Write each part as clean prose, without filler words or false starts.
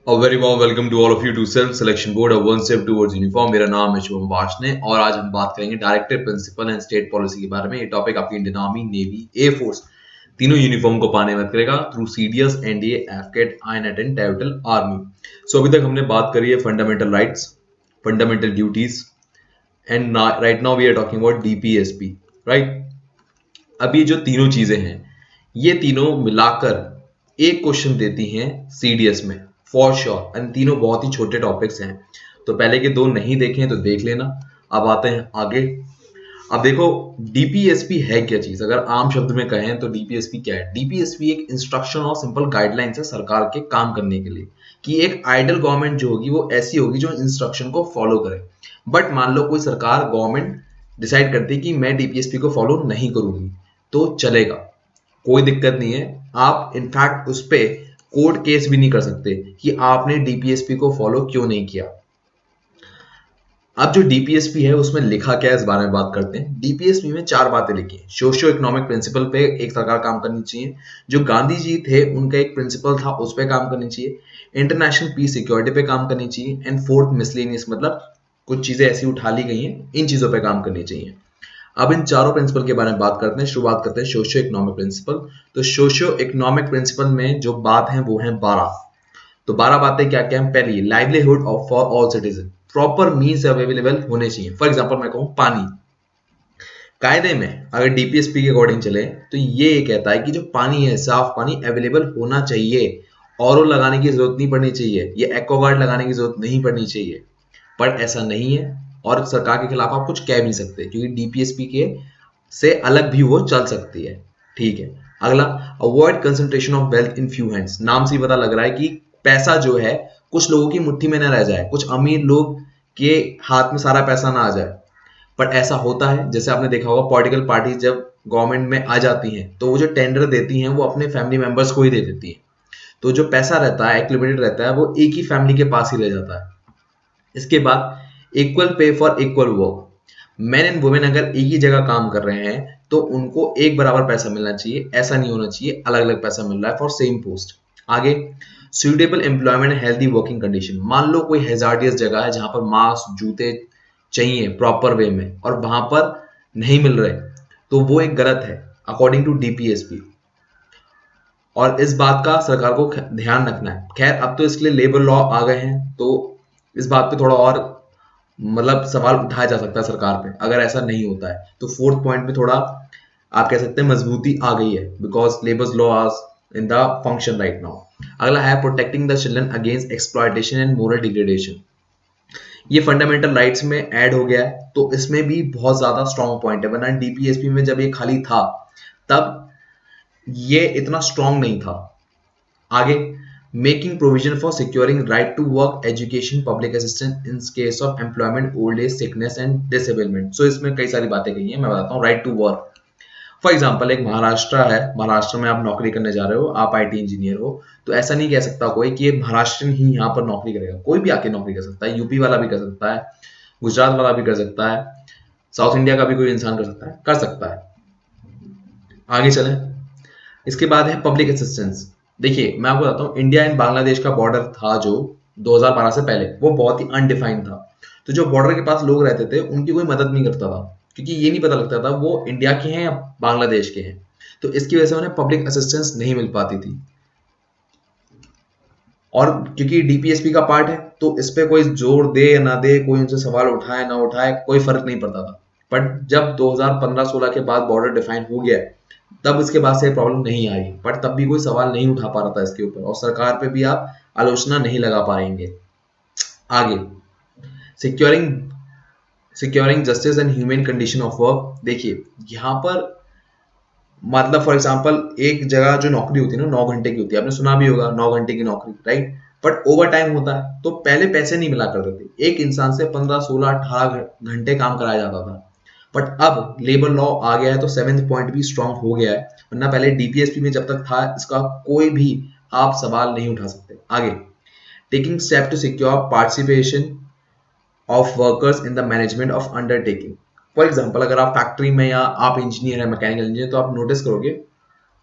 A very warm welcome to all of you to Self Selection Board, a one step towards uniform। मेरा नाम है शुभम वार्ष्णेय और आज हम बात करेंगे directive, principle and state policy के बारे में। ये टॉपिक आपकी इंडियन आर्मी, नेवी, एयरफोर्स तीनों यूनिफॉर्म को पाने में मदद करेगा through CDS, NDA, AFCAT, INET and Territorial Army. So अभी तक हमने बात करी है fundamental rights, fundamental duties and right now we are talking about DPSP, right. अब ये जो तीनों चीजें हैं ये तीनों मिलाकर एक क्वेश्चन देती हैं सीडीएस में फॉर श्योर, एंड तीनों बहुत ही छोटे टॉपिक्स हैं। तो पहले के दो नहीं देखे हैं तो देख लेना। अब आते हैं आगे। अब देखो डीपीएसपी है क्या चीज, अगर आम शब्द में कहें तो डीपीएसपी क्या है। डीपीएसपी एक इंस्ट्रक्शन और सिंपल गाइडलाइंस है सरकार के काम करने के लिए, कि एक आइडियल गवर्नमेंट जो होगी वो ऐसी होगी जो इंस्ट्रक्शन को फॉलो करे। बट मान लो कोई सरकार, गवर्नमेंट डिसाइड करती है कि मैं डीपीएसपी को फॉलो नहीं करूंगी, तो चलेगा, कोई दिक्कत नहीं है। आप इनफैक्ट उस पे कोर्ट केस भी नहीं कर सकते कि आपने डीपीएसपी को फॉलो क्यों नहीं किया। अब जो डीपीएसपी है उसमें लिखा क्या है इस बारे में बात करते हैं। डीपीएसपी में 4 बातें लिखी हैं। सोशियो इकोनॉमिक प्रिंसिपल पे एक सरकार काम करनी चाहिए, जो गांधी जी थे उनका एक प्रिंसिपल था उस पर काम करनी चाहिए, इंटरनेशनल पीस सिक्योरिटी पे काम करनी चाहिए, एंड फोर्थ मिसलेनियस, मतलब कुछ चीजें ऐसी उठा ली गई हैं, इन चीजों पे काम करनी चाहिए। अब इन चारों प्रिंसिपल के बारे में बात करते हैं। शुरुआत करते हैं सोशियो इकोनॉमिक प्रिंसिपल। तो सोशियो इकोनॉमिक प्रिंसिपल में जो बात है वो है 12। तो 12 बातें क्या क्या है। पहली, livelihood of for all citizen, proper means available होने चाहिए। फॉर एग्जांपल मैं कहूं पानी, कायदे में अगर डीपीएसपी के अकॉर्डिंग चले तो ये कहता है कि जो पानी है, साफ पानी अवेलेबल होना चाहिए, और लगाने की जरूरत नहीं पड़नी चाहिए, ये एक्वागार्ड लगाने की जरूरत नहीं पड़नी चाहिए। पर ऐसा नहीं है और सरकार के खिलाफ आप कुछ कह भी नहीं सकते, क्योंकि डीपीएसपी के से अलग भी वो चल सकती है, ठीक है। अगला, avoid concentration of wealth in few hands. नाम से ही पता लग रहा है कि पैसा जो है कुछ लोगों की मुट्ठी में न रह जाए, कुछ अमीर लोग के हाथ में सारा पैसा ना आ जाए। पर ऐसा होता है, जैसे आपने देखा होगा पॉलिटिकल पार्टी जब गवर्नमेंट में आ जाती हैं तो वो जो टेंडर देती हैं वो अपने फैमिली मेंबर्स को ही दे देती हैं। तो जो पैसा रहता है, एक्लिमिटेड रहता है, वो एक ही फैमिली के पास ही रह जाता है। इसके बाद equal pay for equal work. Man and women अगर एक ही जगह काम कर रहे हैं तो उनको एक बराबर पैसा मिलना चाहिए, ऐसा नहीं होना चाहिए अलग अलग पैसा मिल रहा है फॉर सेम पोस्ट। आगे, suitable employment, healthy working condition. मान लो कोई हैजार्डियस जगह है जहां पर मास्क, जूते चाहिए प्रॉपर वे में और वहां पर नहीं मिल रहे, तो वो एक गलत है अकॉर्डिंग टू डीपीएसपी, और इस बात का सरकार को ध्यान रखना है। खैर अब तो इसके लिए लेबर लॉ आ गए हैं, तो इस बात पे थोड़ा और मतलब सवाल उठाया जा सकता है सरकार पे अगर ऐसा नहीं होता है। तो फोर्थ पॉइंट में थोड़ा आप कह सकते हैं मजबूती आ गई है, because labours law are in the function right now. अगला है protecting the children against exploitation and moral degradation. ये फंडामेंटल राइट्स में ऐड हो गया है, तो इसमें भी बहुत ज्यादा स्ट्रॉन्ग पॉइंट है, वरना डीपीएसपी में जब ये खाली था तब ये इतना स्ट्रॉन्ग नहीं था। आगे, making provision for securing right to work, education, public assistance in case of employment, old age, sickness and disablement. So इसमें कई सारी बातें कही हैं, मैं बताता हूँ। Right to work, for example एक महाराष्ट्र है, महाराष्ट्र में आप नौकरी करने जा रहे हो, आप आईटी इंजीनियर हो, तो ऐसा नहीं कह सकता कोई कि ये महाराष्ट्र ही यहाँ पर नौकरी करेगा। कोई भी आके नौकरी कर सकता है, यूपी वाला भी कर सकता है, गुजरात वाला भी कर सकता है, साउथ इंडिया का भी कोई इंसान कर सकता है। आगे चलें। इसके बाद है पब्लिक असिस्टेंस। देखिए मैं आपको बताता हूँ, इंडिया एंड बांग्लादेश का बॉर्डर था जो 2012 से पहले, वो बहुत ही अनडिफाइंड था। तो जो बॉर्डर के पास लोग रहते थे उनकी कोई मदद नहीं करता था, क्योंकि ये नहीं पता लगता था वो इंडिया के हैं या बांग्लादेश के हैं। तो इसकी वजह से उन्हें पब्लिक असिस्टेंस नहीं मिल पाती थी। और क्योंकि डीपीएसपी का पार्ट है तो इस पे कोई जोर दे या ना दे, कोई उनसे सवाल उठाए ना उठाए, कोई फर्क नहीं पड़ता था। बट जब 2015-16 के बाद बॉर्डर डिफाइन हो गया तब इसके बाद से प्रॉब्लम नहीं आई, बट तब भी कोई सवाल नहीं उठा पा रहा था इसके ऊपर, और सरकार पे भी आप आलोचना नहीं लगा पाएंगे। आगे, securing securing justice and human condition of work. देखिए यहाँ पर मतलब फॉर एग्जांपल एक जगह जो नौकरी होती है ना 9 घंटे की होती है, आपने सुना भी होगा 9 घंटे की नौकरी, राइट। बट ओवर टाइम होता है, तो पहले पैसे नहीं मिला करते थे, एक इंसान से 15, 16, 18 घंटे काम कराया जाता था। बट अब लेबर लॉ आ गया है तो 7th पॉइंट भी स्ट्रांग हो गया है, वरना पहले डीपीएसपी में जब तक था इसका कोई भी आप सवाल नहीं उठा सकते। आगे, taking step to secure participation of workers in the management of undertaking. For example अगर आप फैक्ट्री में या आप इंजीनियर है, मैकेनिकल इंजीनियर, तो आप नोटिस करोगे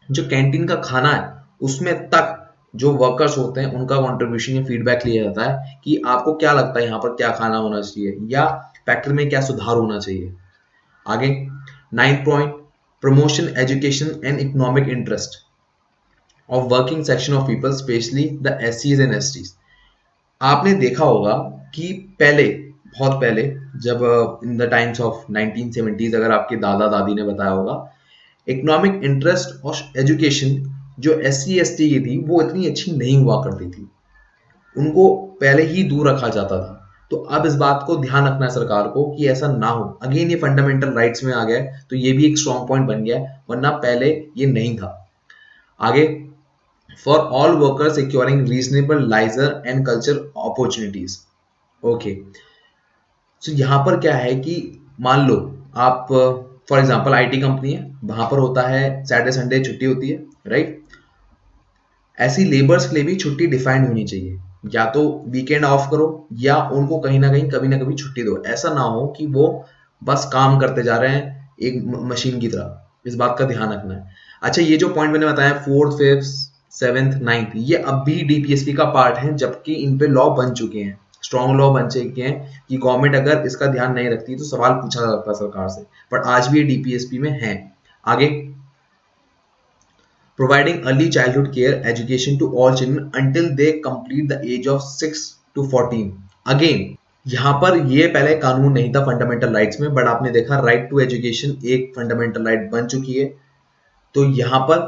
जो कैंटीन का खाना है उसमें तक जो वर्कर्स होते हैं उनका कंट्रीब्यूशन या फीडबैक लिया जाता है कि आपको क्या लगता है यहाँ पर क्या खाना होना चाहिए या फैक्ट्री में क्या सुधार होना चाहिए। आगे 9th point, promotion education and economic interest of working section of people specially the एससीज एंड एसटीज। आपने देखा होगा कि पहले, बहुत पहले, जब in the times of 1970s, अगर आपके दादा दादी ने बताया होगा, इकोनॉमिक इंटरेस्ट और एजुकेशन जो एस सी एस टी की थी वो इतनी अच्छी नहीं हुआ करती थी, उनको पहले ही दूर रखा जाता था। तो अब इस बात को ध्यान रखना है सरकार को कि ऐसा ना हो। अगेन ये फंडामेंटल राइट्स में आ गया है, तो ये भी एक स्ट्रॉन्ग पॉइंट बन गया है, वरना पहले ये नहीं था। आगे, for all workers securing reasonable leisure and culture opportunities. Okay, तो यहाँ पर क्या है कि मान लो आप फॉर एग्जांपल आईटी कंपनी है, वहां पर होता है सैटरडे संडे छुट्टी होती है, राइट। ऐसी लेबर्स के लिए भी छुट्टी डिफाइंड होनी चाहिए, या तो वीकेंड ऑफ करो या उनको कहीं ना कहीं कभी ना कभी छुट्टी दो। ऐसा ना हो कि वो बस काम करते जा रहे हैं एक मशीन की तरह, इस बात का ध्यान रखना है। अच्छा, ये जो पॉइंट मैंने बताया 4th 5th 7th 9th, ये अब भी डीपीएसपी का पार्ट है, जबकि इन पे लॉ बन चुके हैं, स्ट्रॉन्ग लॉ बन चुके हैं कि गवर्नमेंट अगर इसका ध्यान नहीं रखती तो सवाल पूछा जा सकता है सरकार से, बट आज भी ये डीपीएसपी में है। आगे, providing early childhood care education to all children until they complete the age of 6 to 14। Again यहाँ पर ये पहले कानून नहीं था फंडामेंटल राइट्स में, बट आपने देखा राइट टू एजुकेशन एक फंडामेंटल राइट बन चुकी है, तो यहाँ पर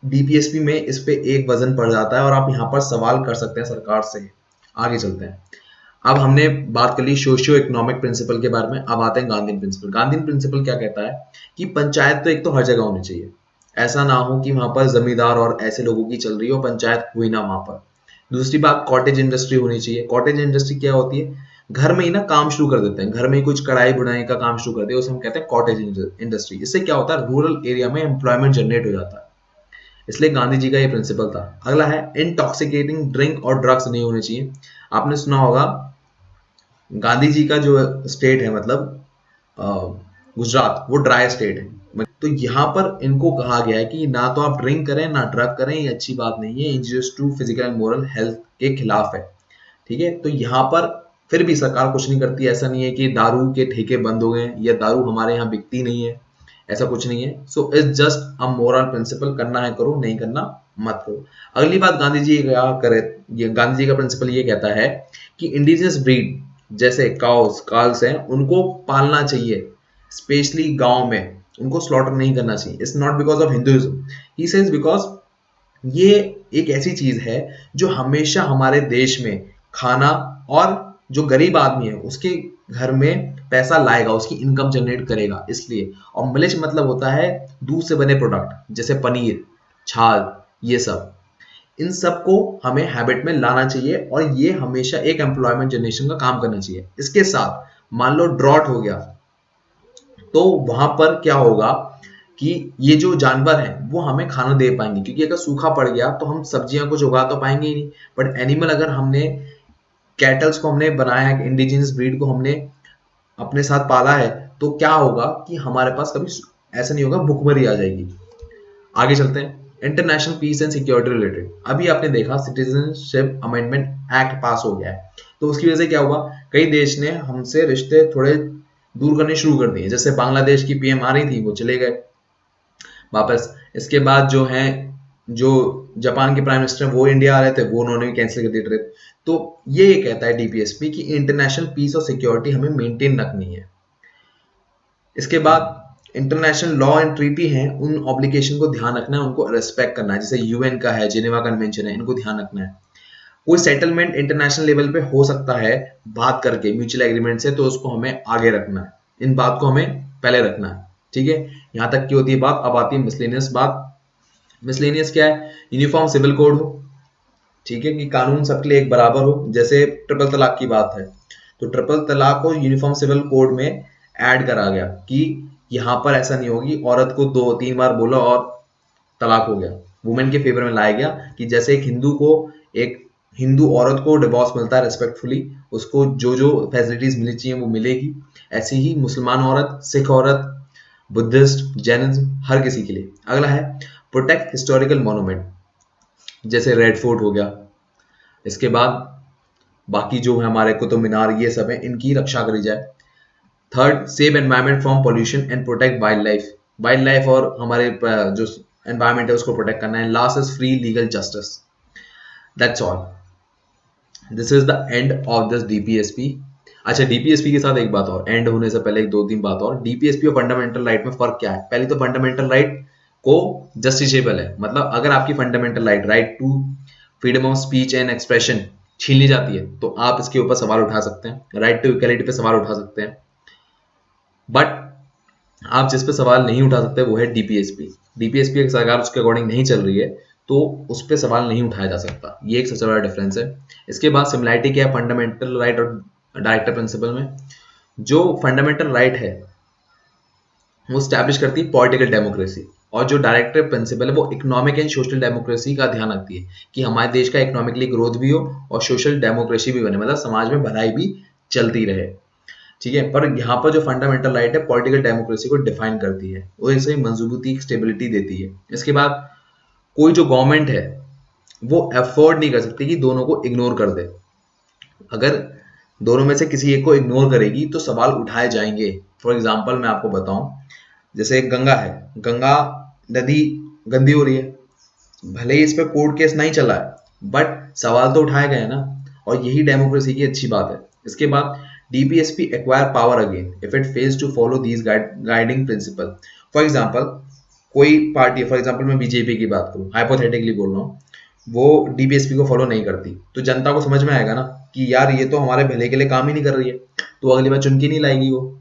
डीपीएसपी में इस पे एक वजन पड़ जाता है और आप यहाँ पर सवाल कर सकते हैं सरकार से। आगे चलते हैं। अब हमने बात कर ली सोशियो इकोनॉमिक प्रिंसिपल के बारे में, अब आते हैं गांधी प्रिंसिपल। गांधी प्रिंसिपल क्या कहता है कि पंचायत तो एक तो हर जगह होनी चाहिए, ऐसा ना हो कि वहां पर जमींदार और ऐसे लोगों की चल रही हो, पंचायत हुई ना वहां पर। दूसरी बात, कॉटेज इंडस्ट्री होनी चाहिए। कॉटेज इंडस्ट्री क्या होती है, घर में ही ना काम शुरू कर देते हैं, घर में ही कुछ कढ़ाई बुनाई का काम शुरू करते हैं, उसे हम कहते हैं कॉटेज इंडस्ट्री। इससे क्या होता है, रूरल एरिया में एम्प्लॉयमेंट जनरेट हो जाता है, इसलिए गांधी जी का ये प्रिंसिपल था। अगला है इनटॉक्सिकेटिंग ड्रिंक और ड्रग्स नहीं होने चाहिए। आपने सुना होगा गांधी जी का जो स्टेट है, मतलब गुजरात, वो ड्राई स्टेट है, तो यहाँ पर इनको कहा गया है कि ना तो आप ड्रिंक करें ना ड्रग करें, ये अच्छी बात नहीं है, injurious to physical and moral health के खिलाफ है। ठीक है, तो यहाँ पर फिर भी सरकार कुछ नहीं करती। ऐसा नहीं है कि दारू के ठेके बंद हो गए या दारू हमारे यहाँ बिकती नहीं है, ऐसा कुछ नहीं है। So it's just a moral principle, करना है करो, नहीं करना मत करो। अगली बात गांधी जी क्या करे, ये गांधी जी का प्रिंसिपल ये कहता है कि इंडिजिनस ब्रीड जैसे काउस काल्स हैं उनको पालना चाहिए, स्पेशली गांव में, उनको स्लॉटर नहीं करना चाहिए। It's not because of Hinduism, he says because ये एक ऐसी चीज है जो हमेशा हमारे देश में खाना और जो गरीब आदमी है उसके घर में पैसा लाएगा, उसकी इनकम जनरेट करेगा, इसलिए। और मिलेज मतलब होता है दूध से बने प्रोडक्ट जैसे पनीर, छाछ, ये सब, इन सब को हमें हैबिट में लाना चाहिए और ये हमेशा एक एम्प्लॉयमेंट जनरेशन का काम करना चाहिए। इसके साथ मान लो ड्रॉट हो गया, तो वहां पर क्या होगा कि ये जो जानवर हैं वो हमें खाना दे पाएंगे, क्योंकि अगर सूखा पड़ गया तो हम सब्जियां कुछ उगा तो पाएंगे ही नहीं। बट एनिमल, अगर हमने कैटल्स को हमने बनाया है, इंडिजिनस ब्रीड को हमने अपने साथ पाला है, तो क्या होगा कि हमारे पास कभी ऐसा नहीं होगा भूखमरी आ जाएगी। आगे चलते हैं। International peace and security related, अभी आपने देखा सिटीजनशिप अमेंडमेंट एक्ट पास हो गया है, तो उसकी वजह से क्या हुआ, कई देश ने हमसे रिश्ते थोड़े दूर करने शुरू कर दिए। जैसे बांग्लादेश की पीएम आ रही थी, वो चले गए वापस। इसके बाद जो है, जो जापान के प्राइम मिनिस्टर वो इंडिया आ रहे थे, वो उन्होंने भी कैंसिल कर दी ट्रिप। तो ये कहता है डीपीएसपी कि इंटरनेशनल पीस और सिक्योरिटी हमें मेंटेन रखनी है। इसके बाद इंटरनेशनल लॉ एंड ट्रीटी हैं, उन ऑब्लिगेशन को ध्यान रखना है, उनको रेस्पेक्ट करना है। जैसे यूएन का है, जिनेवा कन्वेंशन है, इनको ध्यान रखना है। कोई सेटलमेंट इंटरनेशनल लेवल पे हो सकता है बात करके म्यूचुअल एग्रीमेंट से, तो उसको हमें आगे रखना है, इन बात को हमें पहले रखना है। ठीक है, यहाँ तक की होती है बात। अब आती है मिसलेनियस बात। मिसलेनियस क्या है, यूनिफॉर्म सिविल कोड हो, ठीक है, कि कानून सबके लिए एक बराबर हो। जैसे ट्रिपल तलाक की बात है, तो ट्रिपल तलाक को यूनिफॉर्म सिविल कोड में ऐड करा गया कि यहाँ पर ऐसा नहीं होगी औरत को 2-3 बार बोला और तलाक हो गया। वुमेन के फेवर में लाया गया कि जैसे एक हिंदू औरत को डिवोर्स मिलता है रिस्पेक्टफुली, उसको जो जो फैसिलिटीज मिलनी चाहिए वो मिलेगी, ऐसी ही मुसलमान औरत, सिख औरत, बुद्धिस्ट, जैनिज्म, हर किसी के लिए। अगला है प्रोटेक्ट हिस्टोरिकल मॉन्यूमेंट। जैसे रेड फोर्ट हो गया। इसके बाद बाकी जो है हमारे कुतुब मीनार, ये सब है, इनकी रक्षा करी जाए। Third, save environment from pollution and protect wild life. Wild life और हमारे जो एनवायरमेंट है उसको प्रोटेक्ट करना है। Last is free legal justice. That's all. This is the end of this DPSP. अच्छा, डीपीएसपी के साथ एक बात और, एंड होने से पहले एक दो तीन बात और। डीपीएसपी और फंडामेंटल राइट में फर्क क्या है? पहले तो फंडामेंटल राइट को जस्टिसेबल है, मतलब अगर आपकी fundamental right to freedom of speech and expression छीन ली जाती है तो आप इसके ऊपर सवाल उठा सकते हैं, राइट टू इक्वलिटी पे सवाल उठा सकते हैं। बट आप जिस पे सवाल नहीं उठा सकते वो है डीपीएसपी। डीपीएसपी अगर सरकार उसके अकॉर्डिंग नहीं चल रही है तो उस पर सवाल नहीं उठाया जा सकता। ये एक सबसे बड़ा डिफरेंस है। इसके बाद सिमिलरिटी क्या है फंडामेंटल राइट और डायरेक्टिव प्रिंसिपल में? जो फंडामेंटल राइट है वो स्टैब्लिश करती है पॉलिटिकल डेमोक्रेसी, और जो डायरेक्टिव प्रिंसिपल है वो इकोनॉमिक एंड सोशल डेमोक्रेसी का ध्यान रखती है कि हमारे देश का इकोनॉमिकली ग्रोथ भी हो और सोशल डेमोक्रेसी भी बने, मतलब समाज में भलाई भी चलती रहे। ठीक है, पर यहाँ पर जो फंडामेंटल राइट है पॉलिटिकल डेमोक्रेसी को डिफाइन करती है, वो इसे मजबूती स्टेबिलिटी देती है। इसके बाद कोई जो गवर्नमेंट है वो अफोर्ड नहीं कर सकती कि दोनों को इग्नोर कर दे। अगर दोनों में से किसी एक को इग्नोर करेगी तो सवाल उठाए जाएंगे। फॉर एग्जाम्पल मैं आपको बताऊं, जैसे गंगा है, गंगा नदी गंदी हो रही है, भले ही इस पे कोर्ट केस नहीं चला है बट सवाल तो उठाए गए ना, और यही डेमोक्रेसी की अच्छी बात है। इसके बाद DPSP acquire power again if it fails to follow these guiding principle. For example कोई पार्टी, फॉर एग्जांपल मैं बीजेपी की बात करूं, हाइपोथेटिकली बोल रहा हूं, वो डीपीएसपी को फॉलो नहीं करती तो जनता को समझ में आएगा ना कि यार ये तो हमारे भले के लिए काम ही नहीं कर रही है, तो अगली बार चुन के नहीं लाएगी वो।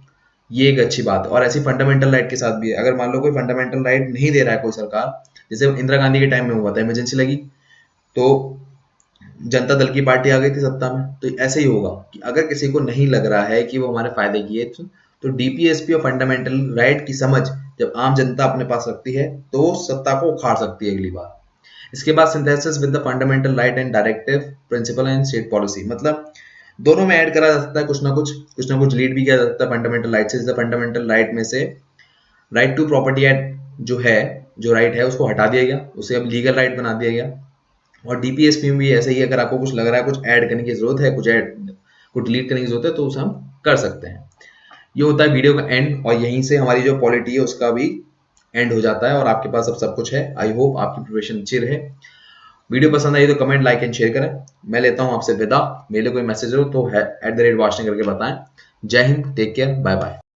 ये एक अच्छी बात है। और ऐसी फंडामेंटल राइट के साथ भी है, अगर मान लो कोई फंडामेंटल राइट नहीं दे रहा है कोई सरकार, जैसे इंदिरा गांधी के टाइम में हुआ था, इमरजेंसी लगी तो जनता दल की पार्टी आ गई थी सत्ता में, तो ऐसे ही होगा कि अगर किसी को नहीं लग रहा है कि वो हमारे फायदे की है तो डीपीएसपी और फंडामेंटल राइट की समझ जब आम जनता अपने पास रखती है तो वो सत्ता को उखाड़ सकती है अगली बार। इसके बाद synthesis with the fundamental right and directive principle and state policy, मतलब दोनों में ऐड करा जा सकता है, कुछ ना कुछ लीड भी किया जा सकता है फंडामेंटल राइट से। फंडामेंटल राइट में से राइट टू प्रॉपर्टी एक्ट जो है, जो राइट है उसको हटा दिया गया, उसे अब लीगल राइट बना दिया गया। और डीपीएसपी में भी ऐसे ही, अगर आपको कुछ लग रहा है कुछ ऐड करने की जरूरत है, कुछ डिलीट करने की जरूरत है तो उसे हम कर सकते हैं। ये होता है वीडियो का एंड, और यहीं से हमारी जो पॉलिटी है उसका भी एंड हो जाता है और आपके पास अब सब कुछ है। आई होप आपकी प्रिपरेशन अच्छी रहे। वीडियो पसंद आई तो कमेंट, लाइक एंड शेयर करें। मैं लेता हूं आपसे विदा। मेरे कोई मैसेज हो तो @वाशने करके बताएं। जय Hind, take care, bye bye.